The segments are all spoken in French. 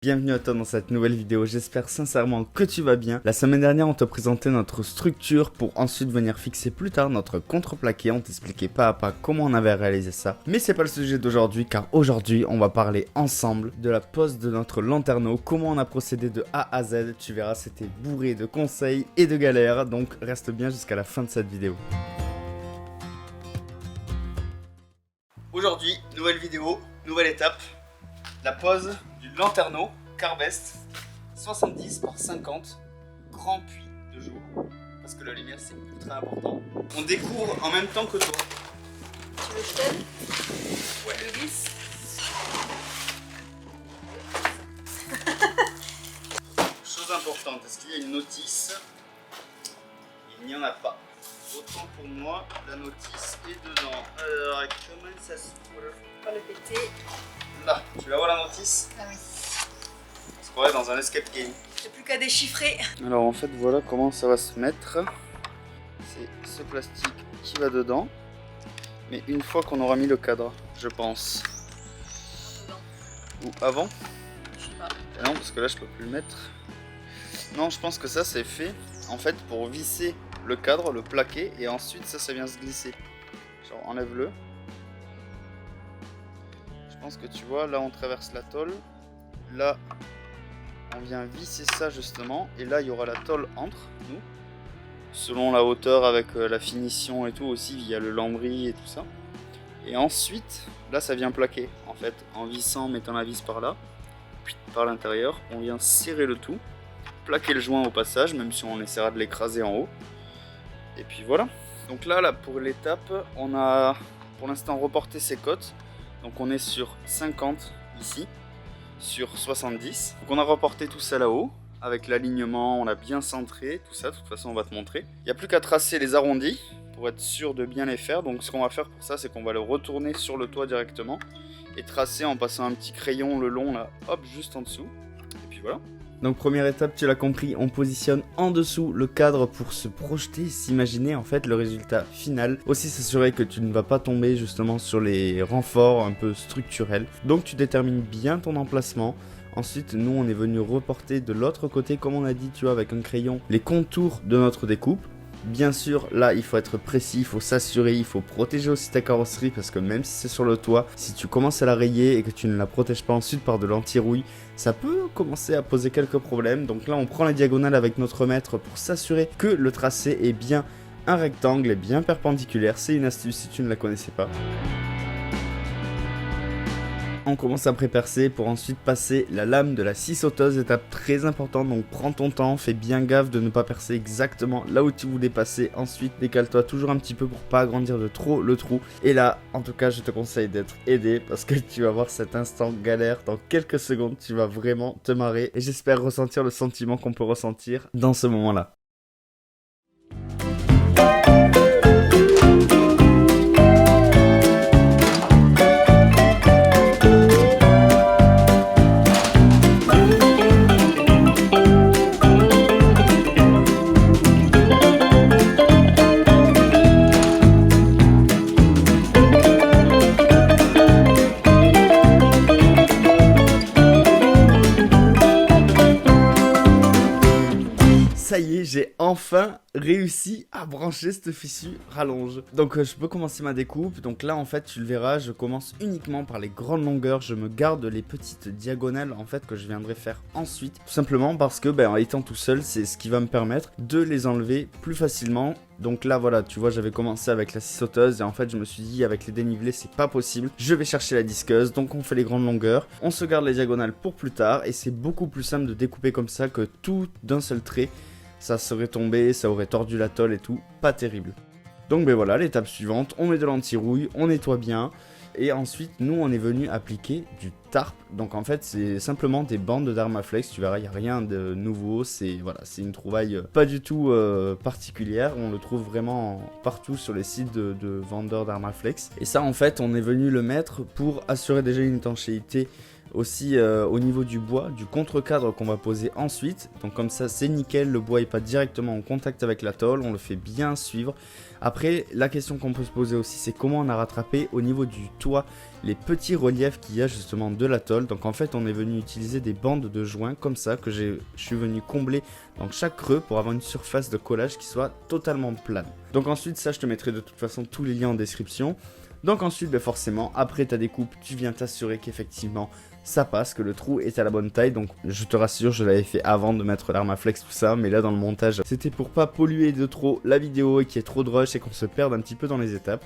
Bienvenue à toi dans cette nouvelle vidéo, j'espère sincèrement que tu vas bien. La semaine dernière on te présentait notre structure pour ensuite venir fixer plus tard notre contreplaqué. On t'expliquait pas à pas comment on avait réalisé ça. Mais c'est pas le sujet d'aujourd'hui car aujourd'hui on va parler ensemble de la pose de notre lanterneau. Comment on a procédé de A à Z, tu verras c'était bourré de conseils et de galères. Donc reste bien jusqu'à la fin de cette vidéo. Aujourd'hui, nouvelle vidéo, nouvelle étape. La pose du lanterneau Carbest 70 par 50 grand puits de jour parce que la lumière c'est ultra important. On découvre en même temps que toi. Tu veux que je t'aide? Ouais. Le vis. Chose importante, est-ce qu'il y a une notice? Il n'y en a pas. Autant pour moi, la notice est dedans. Alors comment ça s'ouvre? Pas le péter. Là, tu la vois la notice? Ah oui. On se croirait dans un escape game. J'ai plus qu'à déchiffrer. Alors en fait voilà comment ça va se mettre. C'est ce plastique qui va dedans. Mais une fois qu'on aura mis le cadre, je pense. Ou avant? Je sais pas. Ah non parce que là je peux plus le mettre. Non je pense que ça c'est fait en fait pour visser le cadre, le plaquer et ensuite ça vient se glisser. Genre enlève-le. Je pense que tu vois là on traverse la tôle. Là on vient visser ça justement et là il y aura la tôle entre nous selon la hauteur avec la finition et tout aussi via le lambris et tout ça et ensuite là ça vient plaquer en fait en vissant, mettant la vis par là puis par l'intérieur on vient serrer le tout, plaquer le joint au passage même si on essaiera de l'écraser en haut et puis voilà. Donc là pour l'étape on a pour l'instant reporté ces cotes donc on est sur 50 ici sur 70. Donc on a reporté tout ça là-haut avec l'alignement, on a bien centré tout ça, de toute façon on va te montrer. Il n'y a plus qu'à tracer les arrondis pour être sûr de bien les faire. Donc ce qu'on va faire pour ça c'est qu'on va le retourner sur le toit directement et tracer en passant un petit crayon le long là, hop juste en dessous. Et puis voilà. Donc première étape, tu l'as compris, on positionne en dessous le cadre pour se projeter, s'imaginer en fait le résultat final. Aussi s'assurer que tu ne vas pas tomber justement sur les renforts un peu structurels. Donc tu détermines bien ton emplacement. Ensuite, nous on est venu reporter de l'autre côté, comme on a dit, tu vois, avec un crayon, les contours de notre découpe. Bien sûr, là, il faut être précis, il faut s'assurer, il faut protéger aussi ta carrosserie parce que même si c'est sur le toit, si tu commences à la rayer et que tu ne la protèges pas ensuite par de l'anti-rouille, ça peut commencer à poser quelques problèmes. Donc là, on prend la diagonale avec notre mètre pour s'assurer que le tracé est bien un rectangle et bien perpendiculaire. C'est une astuce si tu ne la connaissais pas. On commence à prépercer pour ensuite passer la lame de la scie sauteuse, étape très importante, donc prends ton temps, fais bien gaffe de ne pas percer exactement là où tu voulais passer, ensuite décale-toi toujours un petit peu pour pas agrandir de trop le trou, et là en tout cas je te conseille d'être aidé parce que tu vas voir cet instant galère, dans quelques secondes tu vas vraiment te marrer et j'espère ressentir le sentiment qu'on peut ressentir dans ce moment là. Ça y est, j'ai enfin réussi à brancher cette fichue rallonge. Donc je peux commencer ma découpe. Donc là en fait tu le verras, je commence uniquement par les grandes longueurs. Je me garde les petites diagonales en fait que je viendrai faire ensuite. Tout simplement parce que en étant tout seul, c'est ce qui va me permettre de les enlever plus facilement. Donc là voilà, tu vois, j'avais commencé avec la scie sauteuse et en fait je me suis dit avec les dénivelés c'est pas possible. Je vais chercher la disqueuse, donc on fait les grandes longueurs. On se garde les diagonales pour plus tard et c'est beaucoup plus simple de découper comme ça que tout d'un seul trait. Ça serait tombé, ça aurait tordu la tôle et tout, pas terrible. Donc voilà, l'étape suivante, on met de l'anti-rouille, on nettoie bien. Et ensuite, nous, on est venu appliquer du tarp. Donc en fait, c'est simplement des bandes d'Armaflex. Tu verras, il n'y a rien de nouveau. C'est une trouvaille pas du tout particulière. On le trouve vraiment partout sur les sites de vendeurs d'Armaflex. Et ça, en fait, on est venu le mettre pour assurer déjà une étanchéité aussi au niveau du bois, du contre-cadre qu'on va poser ensuite. Donc comme ça c'est nickel, le bois n'est pas directement en contact avec la tôle, on le fait bien suivre. Après la question qu'on peut se poser aussi c'est comment on a rattrapé au niveau du toit les petits reliefs qu'il y a justement de la tôle. Donc en fait on est venu utiliser des bandes de joints comme ça que je suis venu combler dans chaque creux pour avoir une surface de collage qui soit totalement plane. Donc ensuite ça je te mettrai de toute façon tous les liens en description. Donc ensuite forcément après ta découpe tu viens t'assurer qu'effectivement ça passe, que le trou est à la bonne taille. Donc je te rassure, je l'avais fait avant de mettre l'Armaflex tout ça, mais là dans le montage c'était pour pas polluer de trop la vidéo et qu'il y ait trop de rush et qu'on se perde un petit peu dans les étapes.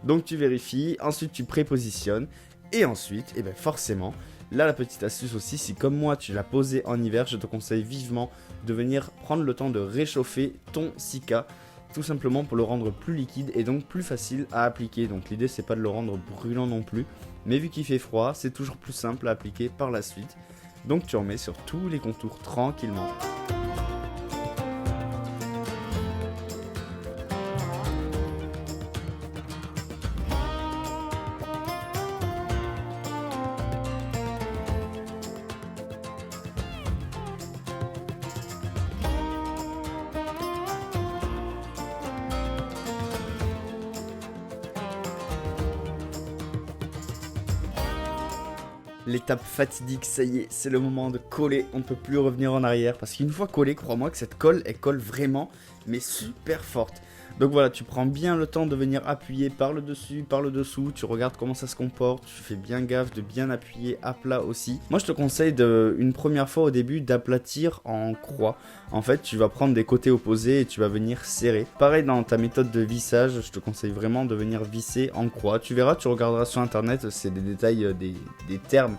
Donc tu vérifies, ensuite tu prépositionnes et ensuite forcément là la petite astuce aussi, si comme moi tu l'as posé en hiver, je te conseille vivement de venir prendre le temps de réchauffer ton Sika, tout simplement pour le rendre plus liquide et donc plus facile à appliquer. Donc l'idée c'est pas de le rendre brûlant non plus, mais vu qu'il fait froid c'est toujours plus simple à appliquer par la suite. Donc tu remets sur tous les contours tranquillement. L'étape fatidique, ça y est, c'est le moment de coller, on ne peut plus revenir en arrière parce qu'une fois collé, crois-moi que cette colle, elle colle vraiment, mais super forte. Donc voilà, tu prends bien le temps de venir appuyer par le dessus, par le dessous, tu regardes comment ça se comporte, tu fais bien gaffe de bien appuyer à plat aussi. Moi je te conseille une première fois au début d'aplatir en croix. En fait tu vas prendre des côtés opposés et tu vas venir serrer. Pareil dans ta méthode de vissage, je te conseille vraiment de venir visser en croix. Tu verras, tu regarderas sur internet, c'est des détails, des termes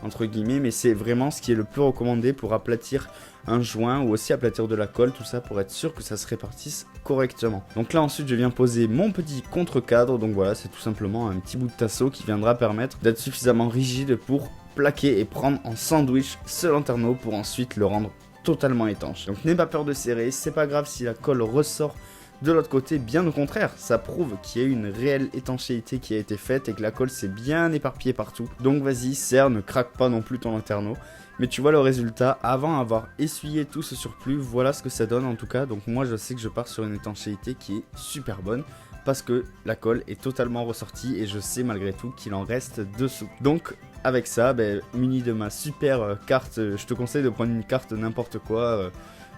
entre guillemets, mais c'est vraiment ce qui est le plus recommandé pour aplatir un joint ou aussi aplatir de la colle, tout ça pour être sûr que ça se répartisse correctement. Donc là ensuite je viens poser mon petit contre-cadre, donc voilà c'est tout simplement un petit bout de tasseau qui viendra permettre d'être suffisamment rigide pour plaquer et prendre en sandwich ce lanterneau pour ensuite le rendre totalement étanche. Donc n'aie pas peur de serrer, c'est pas grave si la colle ressort de l'autre côté, bien au contraire, ça prouve qu'il y a eu une réelle étanchéité qui a été faite et que la colle s'est bien éparpillée partout. Donc vas-y, serre, ne craque pas non plus ton lanterneau. Mais tu vois le résultat, avant d'avoir essuyé tout ce surplus, voilà ce que ça donne en tout cas. Donc moi je sais que je pars sur une étanchéité qui est super bonne parce que la colle est totalement ressortie et je sais malgré tout qu'il en reste dessous. Donc avec ça, muni de ma super carte, je te conseille de prendre une carte n'importe quoi,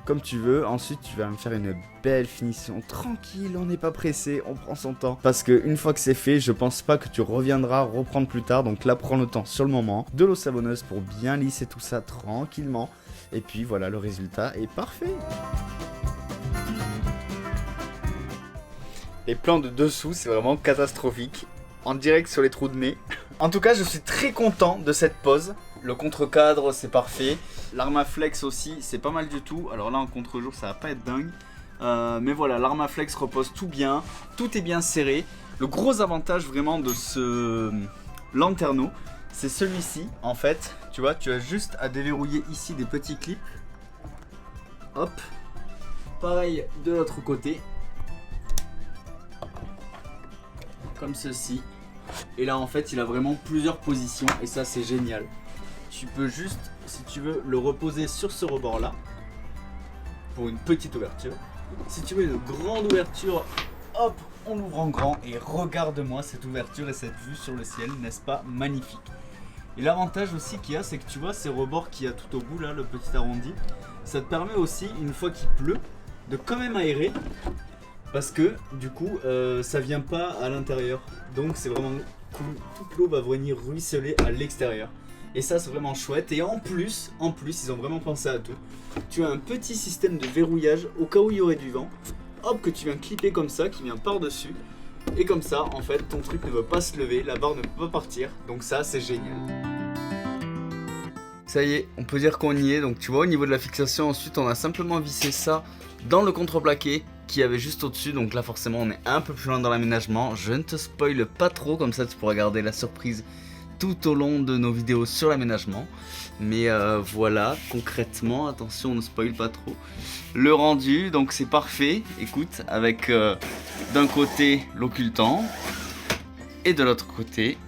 comme tu veux. Ensuite tu vas me faire une belle finition tranquille, on n'est pas pressé, on prend son temps parce que une fois que c'est fait je pense pas que tu reviendras reprendre plus tard. Donc là prends le temps sur le moment, de l'eau savonneuse pour bien lisser tout ça tranquillement et puis voilà, le résultat est parfait. Les plans de dessous c'est vraiment catastrophique, en direct sur les trous de nez. En tout cas je suis très content de cette pose. Le contre-cadre c'est parfait, l'Armaflex aussi c'est pas mal du tout. Alors là en contre-jour ça va pas être dingue, mais voilà, l'Armaflex repose tout bien, tout est bien serré. Le gros avantage vraiment de ce lanterneau c'est celui-ci en fait. Tu vois, tu as juste à déverrouiller ici des petits clips. Hop, pareil de l'autre côté, comme ceci. Et là en fait il a vraiment plusieurs positions et ça c'est génial. Tu peux juste, si tu veux, le reposer sur ce rebord là pour une petite ouverture. Si tu veux une grande ouverture, hop, on l'ouvre en grand et regarde-moi cette ouverture et cette vue sur le ciel, n'est-ce pas magnifique? Et l'avantage aussi qu'il y a, c'est que tu vois ces rebords qu'il y a tout au bout là, le petit arrondi, ça te permet aussi, une fois qu'il pleut, de quand même aérer parce que du coup ça vient pas à l'intérieur, donc c'est vraiment cool, toute l'eau va venir ruisseler à l'extérieur. Et ça c'est vraiment chouette. Et en plus ils ont vraiment pensé à tout. Tu as un petit système de verrouillage au cas où il y aurait du vent. Hop, que tu viens clipper comme ça, qui vient par dessus. Et comme ça en fait ton truc ne veut pas se lever, la barre ne peut pas partir. Donc ça c'est génial. Ça y est, on peut dire qu'on y est. Donc tu vois au niveau de la fixation, ensuite on a simplement vissé ça dans le contreplaqué qui avait juste au-dessus. Donc là forcément on est un peu plus loin dans l'aménagement. Je ne te spoil pas trop, comme ça tu pourras garder la surprise tout au long de nos vidéos sur l'aménagement. Mais voilà, concrètement, attention, on ne spoil pas trop le rendu. Donc c'est parfait, écoute, avec d'un côté l'occultant et de l'autre côté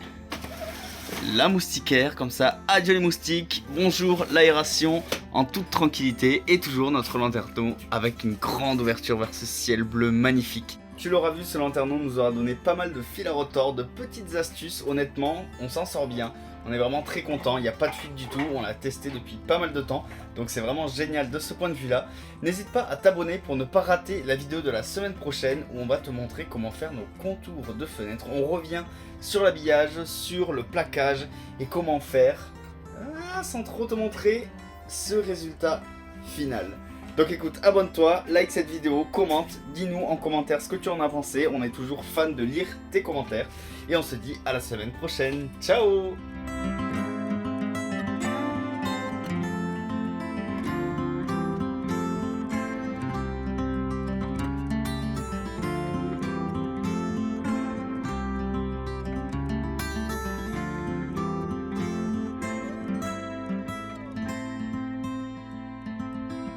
la moustiquaire, comme ça, adieu les moustiques, bonjour l'aération, en toute tranquillité, et toujours notre lanterneau avec une grande ouverture vers ce ciel bleu magnifique. Tu l'auras vu, ce lanterneau nous aura donné pas mal de fil à retordre, de petites astuces, honnêtement, on s'en sort bien. On est vraiment très content, il n'y a pas de fuite du tout, on l'a testé depuis pas mal de temps, donc c'est vraiment génial de ce point de vue là. N'hésite pas à t'abonner pour ne pas rater la vidéo de la semaine prochaine où on va te montrer comment faire nos contours de fenêtres. On revient sur l'habillage, sur le plaquage et comment faire, sans trop te montrer, ce résultat final. Donc écoute, abonne-toi, like cette vidéo, commente, dis-nous en commentaire ce que tu en as pensé. On est toujours fan de lire tes commentaires. Et on se dit à la semaine prochaine. Ciao!